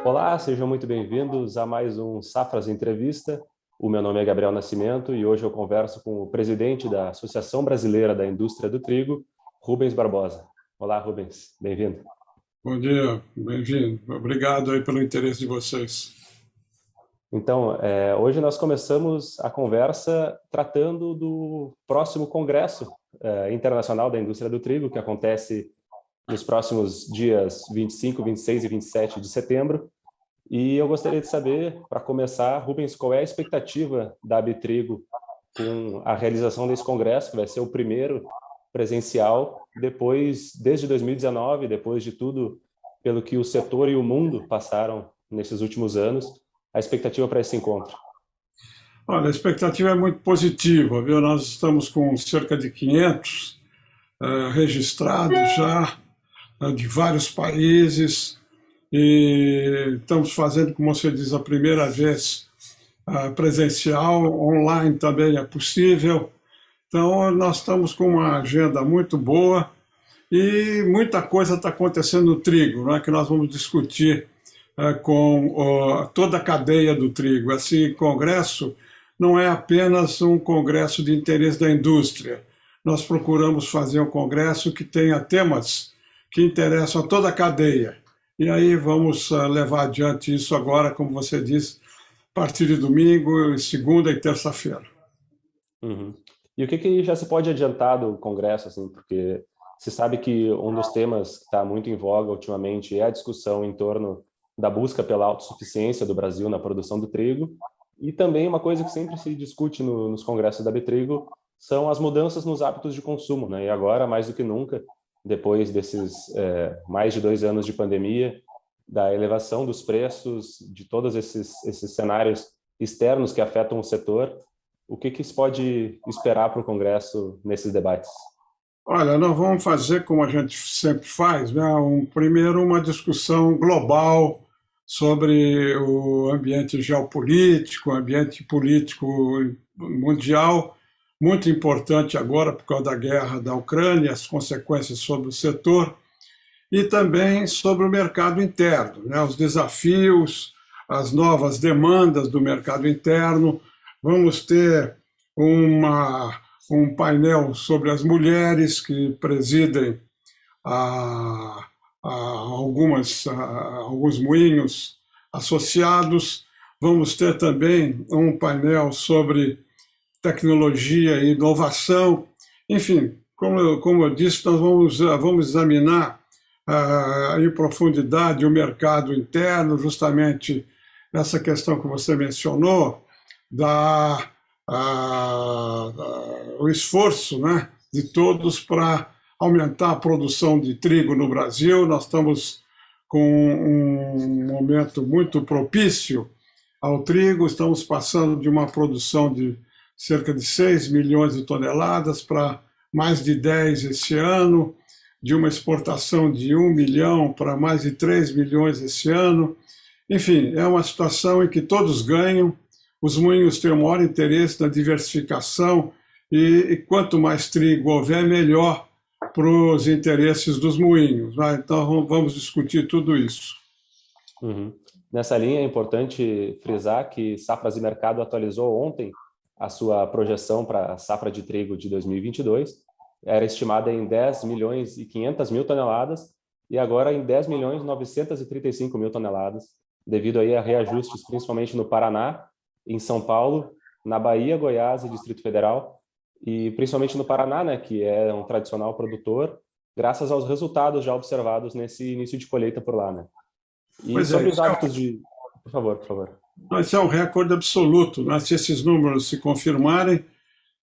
Olá, sejam muito bem-vindos a mais um Safras Entrevista. O meu nome é Gabriel Nascimento e hoje eu converso com o presidente da Associação Brasileira da Indústria do Trigo, Rubens Barbosa. Olá, Rubens, bem-vindo. Bom dia, bem-vindo. Obrigado aí pelo interesse de vocês. Então, hoje nós começamos a conversa tratando do próximo Congresso Internacional da Indústria do Trigo, que acontece nos próximos dias 25, 26 e 27 de setembro. E eu gostaria de saber, para começar, Rubens, qual é a expectativa da Abitrigo com a realização desse congresso, que vai ser o primeiro presencial, desde 2019, depois de tudo pelo que o setor e o mundo passaram nesses últimos anos, a expectativa para esse encontro? Olha, a expectativa é muito positiva, viu? Nós estamos com cerca de 500 registrados já, de vários países, e estamos fazendo, como você diz, a primeira vez presencial, online também é possível. Então, nós estamos com uma agenda muito boa e muita coisa está acontecendo no trigo, não é? Que nós vamos discutir com toda a cadeia do trigo. Esse congresso não é apenas um congresso de interesse da indústria. Nós procuramos fazer um congresso que tenha temas que interessam a toda a cadeia. E aí vamos levar adiante isso agora, como você disse, a partir de domingo, segunda e terça-feira. Uhum. E o que já se pode adiantar do Congresso, assim, porque se sabe que um dos temas que está muito em voga ultimamente é a discussão em torno da busca pela autossuficiência do Brasil na produção do trigo, e também uma coisa que sempre se discute nos congressos da Abitrigo são as mudanças nos hábitos de consumo, né? E agora, mais do que nunca, depois desses mais de 2 anos de pandemia, da elevação dos preços, de todos esses cenários externos que afetam o setor, o que se pode esperar para o Congresso nesses debates? Olha, nós vamos fazer como a gente sempre faz, né? Primeiro uma discussão global sobre o ambiente geopolítico, o ambiente político mundial, muito importante agora por causa da guerra da Ucrânia, as consequências sobre o setor, e também sobre o mercado interno, né? Os desafios, as novas demandas do mercado interno. Vamos ter um painel sobre as mulheres que presidem alguns moinhos associados. Vamos ter também um painel sobre tecnologia e inovação. Enfim, como eu disse, nós vamos examinar em profundidade o mercado interno, justamente essa questão que você mencionou, o esforço, né, de todos para aumentar a produção de trigo no Brasil. Nós estamos com um momento muito propício ao trigo, estamos passando de uma produção de cerca de 6 milhões de toneladas para mais de 10 esse ano, de uma exportação de 1 milhão para mais de 3 milhões esse ano. Enfim, é uma situação em que todos ganham. Os moinhos têm o maior interesse na diversificação e quanto mais trigo houver, melhor para os interesses dos moinhos, né? Então vamos discutir tudo isso. Uhum. Nessa linha é importante frisar que Safras e Mercado atualizou ontem a sua projeção para a safra de trigo de 2022. Era estimada em 10 milhões e 500 mil toneladas e agora em 10 milhões e 935 mil toneladas, devido aí a reajustes principalmente no Paraná, em São Paulo, na Bahia, Goiás e Distrito Federal, e principalmente no Paraná, né, que é um tradicional produtor, graças aos resultados já observados nesse início de colheita por lá, né? E Pois é, sobre os hábitos de... Por favor, por favor. esse é um recorde absoluto, né? Se esses números se confirmarem,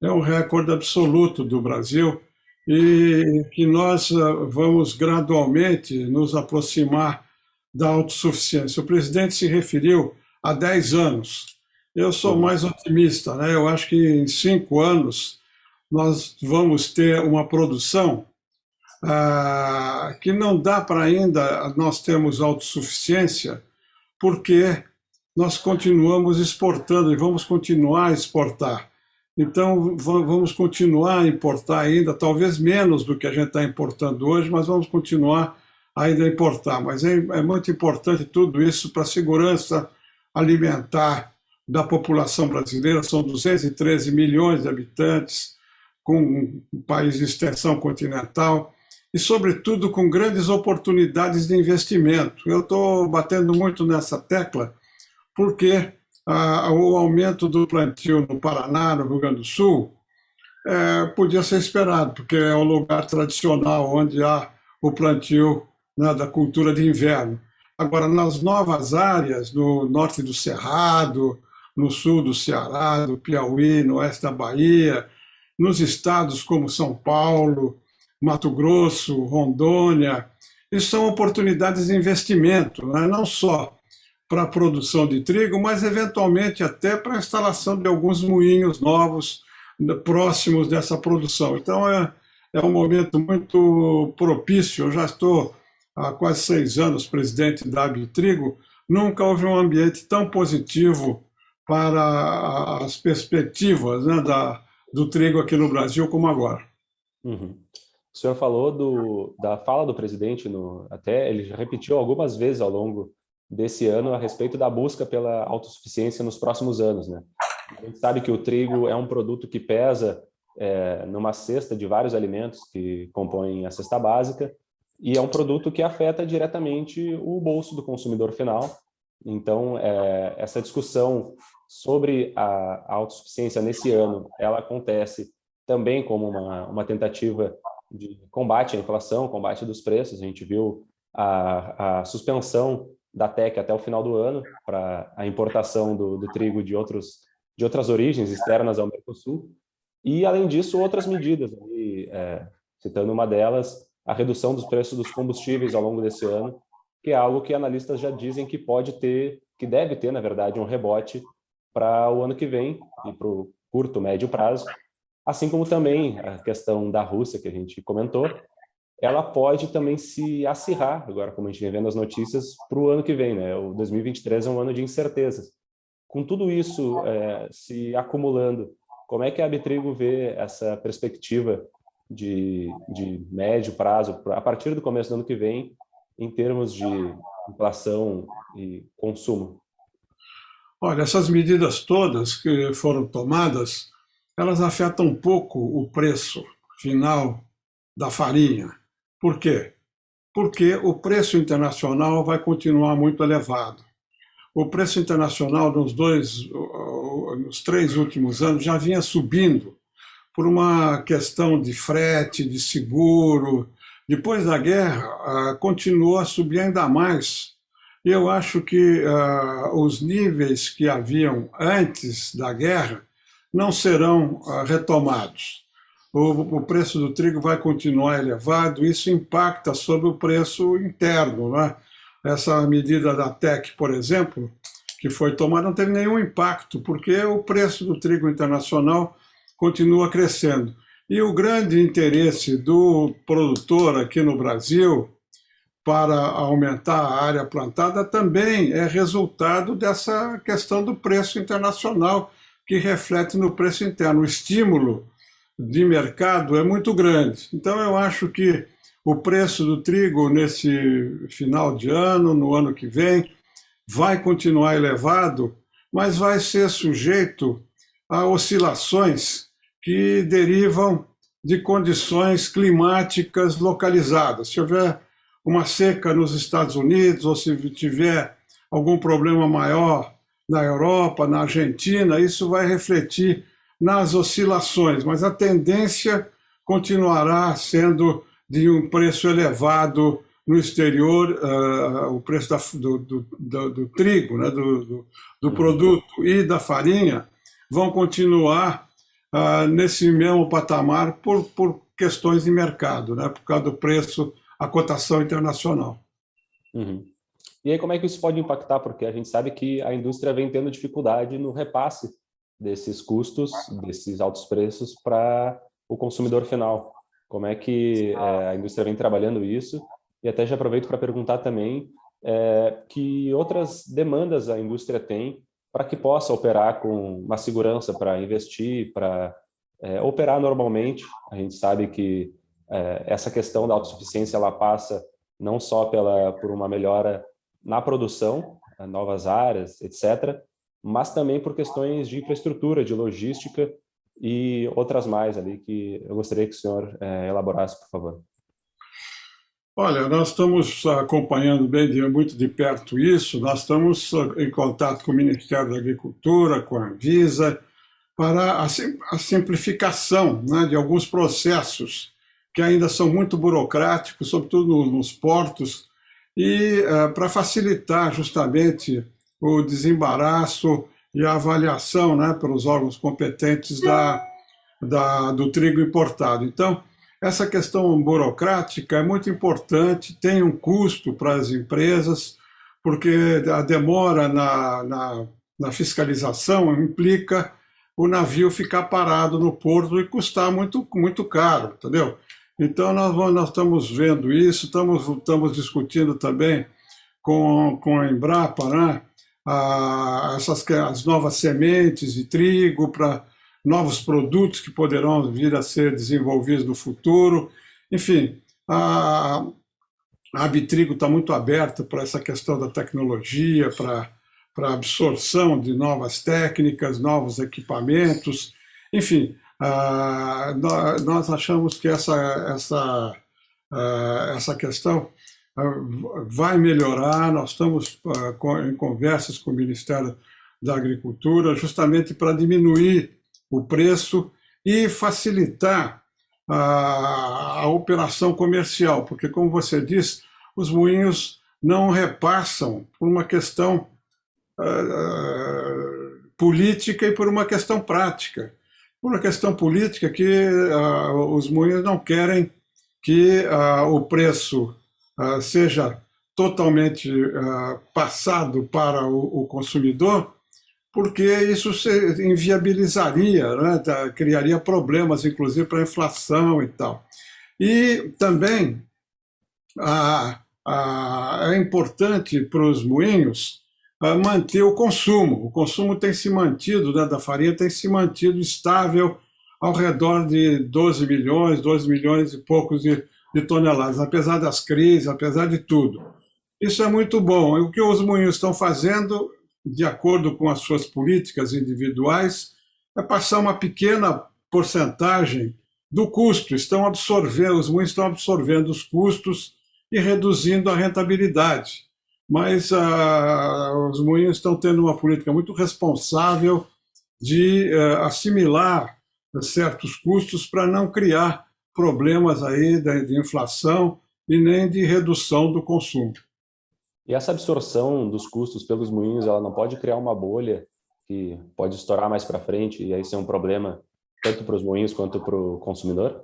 é um recorde absoluto do Brasil e que nós vamos gradualmente nos aproximar da autossuficiência. O presidente se referiu a 10 anos. Eu sou Uhum. mais otimista, né? Eu acho que em 5 anos nós vamos ter uma produção que não dá para ainda nós termos autossuficiência, porque nós continuamos exportando e vamos continuar a exportar. Então, vamos continuar a importar ainda, talvez menos do que a gente está importando hoje, mas vamos continuar ainda importar, mas é muito importante tudo isso para a segurança alimentar da população brasileira. São 213 milhões de habitantes, com um país de extensão continental e, sobretudo, com grandes oportunidades de investimento. Eu estou batendo muito nessa tecla porque o aumento do plantio no Paraná, no Rio Grande do Sul, podia ser esperado, porque é o lugar tradicional onde há o plantio, né, da cultura de inverno. Agora, nas novas áreas, no norte do Cerrado, no sul do Ceará, do Piauí, no oeste da Bahia, nos estados como São Paulo, Mato Grosso, Rondônia, isso são oportunidades de investimento, né? Não só para a produção de trigo, mas eventualmente até para a instalação de alguns moinhos novos próximos dessa produção. Então é um momento muito propício. Eu já estou há quase 6 anos presidente da Abitrigo, nunca houve um ambiente tão positivo para as perspectivas, né, do trigo aqui no Brasil como agora. Uhum. O senhor falou da fala do presidente, até ele já repetiu algumas vezes ao longo desse ano a respeito da busca pela autossuficiência nos próximos anos, né? A gente sabe que o trigo é um produto que pesa numa cesta de vários alimentos que compõem a cesta básica, e é um produto que afeta diretamente o bolso do consumidor final. Então, essa discussão sobre a autossuficiência nesse ano, ela acontece também como uma tentativa de combate à inflação, combate dos preços. A gente viu a suspensão da TEC até o final do ano para a importação do trigo de outras origens externas ao Mercosul. E, além disso, outras medidas, citando uma delas, a redução dos preços dos combustíveis ao longo desse ano, que é algo que analistas já dizem que deve ter, na verdade, um rebote para o ano que vem e para o curto, médio prazo, assim como também a questão da Rússia, que a gente comentou, ela pode também se acirrar, agora como a gente vem vendo as notícias, para o ano que vem, né? O 2023 é um ano de incertezas. Com tudo isso se acumulando, como é que a Abitrigo vê essa perspectiva de médio prazo, a partir do começo do ano que vem, em termos de inflação e consumo? Olha, essas medidas todas que foram tomadas, elas afetam um pouco o preço final da farinha. Por quê? Porque o preço internacional vai continuar muito elevado. O preço internacional nos 3 últimos anos já vinha subindo por uma questão de frete, de seguro. Depois da guerra, continuou a subir ainda mais. E eu acho que os níveis que haviam antes da guerra não serão retomados. O preço do trigo vai continuar elevado, isso impacta sobre o preço interno, né? Essa medida da TEC, por exemplo, que foi tomada, não teve nenhum impacto, porque o preço do trigo internacional continua crescendo. E o grande interesse do produtor aqui no Brasil para aumentar a área plantada também é resultado dessa questão do preço internacional, que reflete no preço interno. O estímulo de mercado é muito grande. Então, eu acho que o preço do trigo nesse final de ano, no ano que vem, vai continuar elevado, mas vai ser sujeito a oscilações que derivam de condições climáticas localizadas. Se houver uma seca nos Estados Unidos, ou se tiver algum problema maior na Europa, na Argentina, isso vai refletir nas oscilações, mas a tendência continuará sendo de um preço elevado no exterior, o preço do trigo, né, do produto e da farinha vão continuar nesse mesmo patamar por questões de mercado, né, por causa do preço, a cotação internacional. Uhum. E aí como é que isso pode impactar? Porque a gente sabe que a indústria vem tendo dificuldade no repasse desses custos, desses altos preços para o consumidor final. Como é que a indústria vem trabalhando isso? E até já aproveito para perguntar também que outras demandas a indústria tem para que possa operar com uma segurança para investir, para operar normalmente. A gente sabe que essa questão da autossuficiência ela passa não só por uma melhora na produção, novas áreas, etc., mas também por questões de infraestrutura, de logística e outras mais ali que eu gostaria que o senhor elaborasse, por favor. Olha, nós estamos acompanhando muito de perto isso, nós estamos em contato com o Ministério da Agricultura, com a Anvisa, para a simplificação, né, de alguns processos que ainda são muito burocráticos, sobretudo nos portos, e para facilitar justamente o desembaraço e a avaliação, né, pelos órgãos competentes do trigo importado. Então, essa questão burocrática é muito importante, tem um custo para as empresas, porque a demora na fiscalização implica o navio ficar parado no porto e custar muito, muito caro, entendeu? Então, nós estamos vendo isso, estamos discutindo também com a Embrapa, né, as novas sementes de trigo para novos produtos que poderão vir a ser desenvolvidos no futuro. Enfim, a Abitrigo está muito aberta para essa questão da tecnologia, para a absorção de novas técnicas, novos equipamentos. Enfim, nós achamos que essa questão vai melhorar. Nós estamos em conversas com o Ministério da Agricultura justamente para diminuir o preço e facilitar a operação comercial, porque, como você diz, os moinhos não repassam por uma questão política e por uma questão prática. Por uma questão política que os moinhos não querem que o preço seja totalmente passado para o consumidor, porque isso inviabilizaria, né? Criaria problemas, inclusive, para a inflação e tal. E também é importante para os moinhos manter o consumo. O consumo tem se mantido, né, da farinha tem se mantido estável ao redor de 12 milhões e poucos de toneladas, apesar das crises, apesar de tudo. Isso é muito bom. E o que os moinhos estão fazendo, de acordo com as suas políticas individuais, é passar uma pequena porcentagem do custo. Os moinhos estão absorvendo os custos e reduzindo a rentabilidade. Mas os moinhos estão tendo uma política muito responsável de assimilar certos custos para não criar problemas aí de inflação e nem de redução do consumo. E essa absorção dos custos pelos moinhos, ela não pode criar uma bolha que pode estourar mais para frente e aí ser um problema tanto para os moinhos quanto para o consumidor?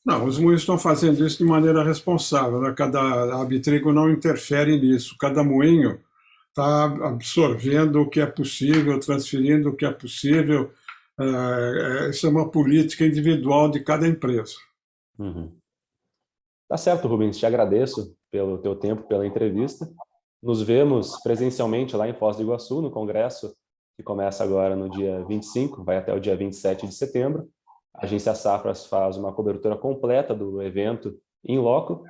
Não, os moinhos estão fazendo isso de maneira responsável, né? A Abitrigo não interfere nisso. Cada moinho está absorvendo o que é possível, transferindo o que é possível. Isso é uma política individual de cada empresa. Uhum. Tá certo, Rubens. Te agradeço pelo teu tempo, pela entrevista. Nos vemos presencialmente lá em Foz do Iguaçu, no congresso, que começa agora no dia 25, vai até o dia 27 de setembro. A Agência Safras faz uma cobertura completa do evento em loco.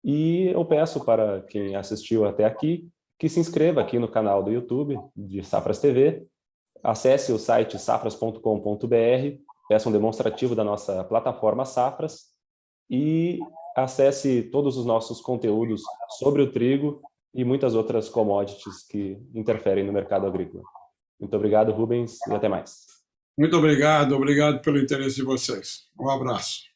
E eu peço para quem assistiu até aqui, que se inscreva aqui no canal do YouTube de Safras TV, acesse o site safras.com.br, peça um demonstrativo da nossa plataforma Safras e acesse todos os nossos conteúdos sobre o trigo e muitas outras commodities que interferem no mercado agrícola. Muito obrigado, Rubens, e até mais. Muito obrigado pelo interesse de vocês. Um abraço.